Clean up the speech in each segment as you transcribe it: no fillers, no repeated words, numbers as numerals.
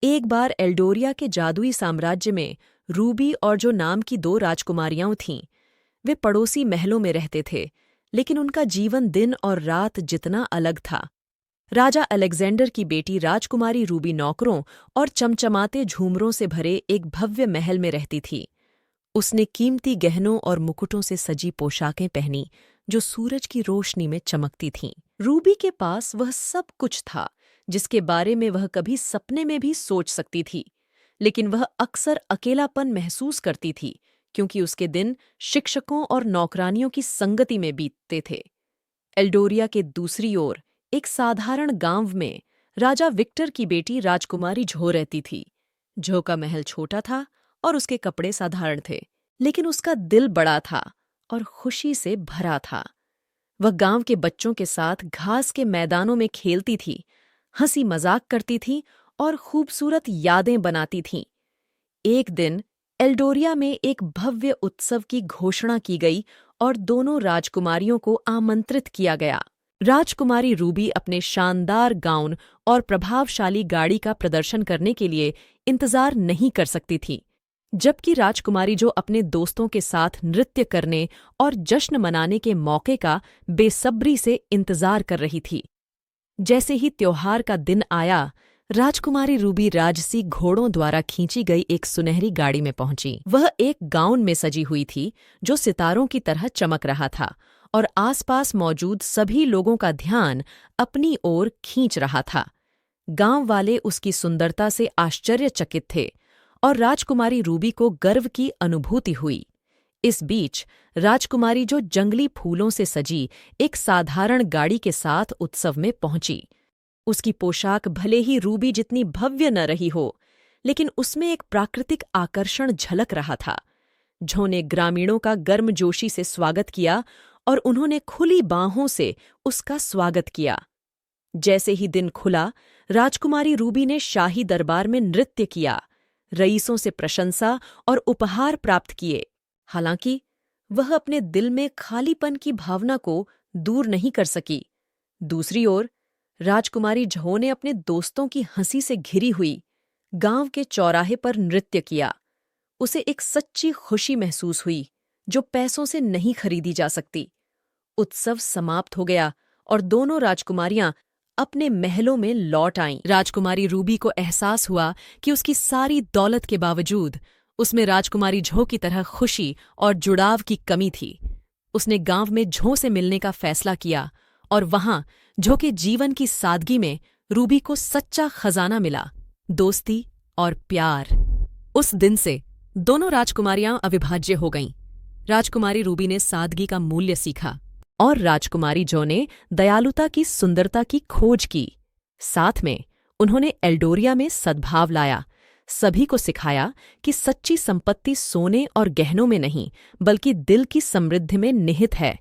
एक बार एल्डोरिया के जादुई साम्राज्य में रूबी और जो नाम की दो राजकुमारियां थीं, वे पड़ोसी महलों में रहते थे, लेकिन उनका जीवन दिन और रात जितना अलग था। राजा अलेक्जेंडर की बेटी राजकुमारी रूबी नौकरों और चमचमाते झूमरों से भरे एक भव्य महल में रहती थी। उसने कीमती गहनों और मुकुटों से सजी पोशाकें पहनी जो सूरज की रोशनी में चमकती थीं। रूबी के पास वह सब कुछ था जिसके बारे में वह कभी सपने में भी सोच सकती थी, लेकिन वह अक्सर अकेलापन महसूस करती थी क्योंकि उसके दिन शिक्षकों और नौकरानियों की संगति में बीतते थे। एल्डोरिया के दूसरी ओर एक साधारण गांव में राजा विक्टर की बेटी राजकुमारी झो रहती थी। झो का महल छोटा था और उसके कपड़े साधारण थे, लेकिन उसका दिल बड़ा था और खुशी से भरा था। वह गांव के बच्चों के साथ घास के मैदानों में खेलती थी, हंसी मजाक करती थी और खूबसूरत यादें बनाती थीं। एक दिन एल्डोरिया में एक भव्य उत्सव की घोषणा की गई और दोनों राजकुमारियों को आमंत्रित किया गया। राजकुमारी रूबी अपने शानदार गाउन और प्रभावशाली गाड़ी का प्रदर्शन करने के लिए इंतजार नहीं कर सकती थी, जबकि राजकुमारी जो अपने दोस्तों के साथ नृत्य करने और जश्न मनाने के मौके का बेसब्री से इंतजार कर रही थी। जैसे ही त्योहार का दिन आया, राजकुमारी रूबी राजसी घोड़ों द्वारा खींची गई एक सुनहरी गाड़ी में पहुंची। वह एक गाउन में सजी हुई थी जो सितारों की तरह चमक रहा था और आसपास मौजूद सभी लोगों का ध्यान अपनी ओर खींच रहा था। गांव वाले उसकी सुंदरता से आश्चर्यचकित थे और राजकुमारी रूबी को गर्व की अनुभूति हुई। इस बीच राजकुमारी जो जंगली फूलों से सजी एक साधारण गाड़ी के साथ उत्सव में पहुंची। उसकी पोशाक भले ही रूबी जितनी भव्य न रही हो, लेकिन उसमें एक प्राकृतिक आकर्षण झलक रहा था। झो ने ग्रामीणों का गर्मजोशी से स्वागत किया और उन्होंने खुली बाहों से उसका स्वागत किया। जैसे ही दिन खुला, राजकुमारी रूबी ने शाही दरबार में नृत्य किया, रईसों से प्रशंसा और उपहार प्राप्त किए। हालांकि वह अपने दिल में खालीपन की भावना को दूर नहीं कर सकी। दूसरी ओर राजकुमारी झो ने अपने दोस्तों की हंसी से घिरी हुई गांव के चौराहे पर नृत्य किया। उसे एक सच्ची खुशी महसूस हुई जो पैसों से नहीं खरीदी जा सकती। उत्सव समाप्त हो गया और दोनों राजकुमारियां अपने महलों में लौट आईं। राजकुमारी रूबी को एहसास हुआ कि उसकी सारी दौलत के बावजूद उसमें राजकुमारी झो की तरह खुशी और जुड़ाव की कमी थी। उसने गांव में झो से मिलने का फैसला किया और वहां झो के जीवन की सादगी में रूबी को सच्चा खजाना मिला, दोस्ती और प्यार। उस दिन से दोनों राजकुमारियां अविभाज्य हो गईं। राजकुमारी रूबी ने सादगी का मूल्य सीखा और राजकुमारी झो ने दयालुता की सुंदरता की खोज की। साथ में उन्होंने एल्डोरिया में सद्भाव लाया, सभी को सिखाया कि सच्ची संपत्ति सोने और गहनों में नहीं बल्कि दिल की समृद्धि में निहित है।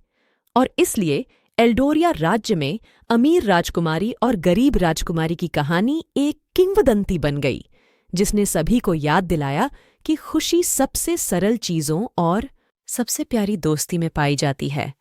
और इसलिए एल्डोरिया राज्य में अमीर राजकुमारी और गरीब राजकुमारी की कहानी एक किंवदंती बन गई, जिसने सभी को याद दिलाया कि खुशी सबसे सरल चीजों और सबसे प्यारी दोस्ती में पाई जाती है।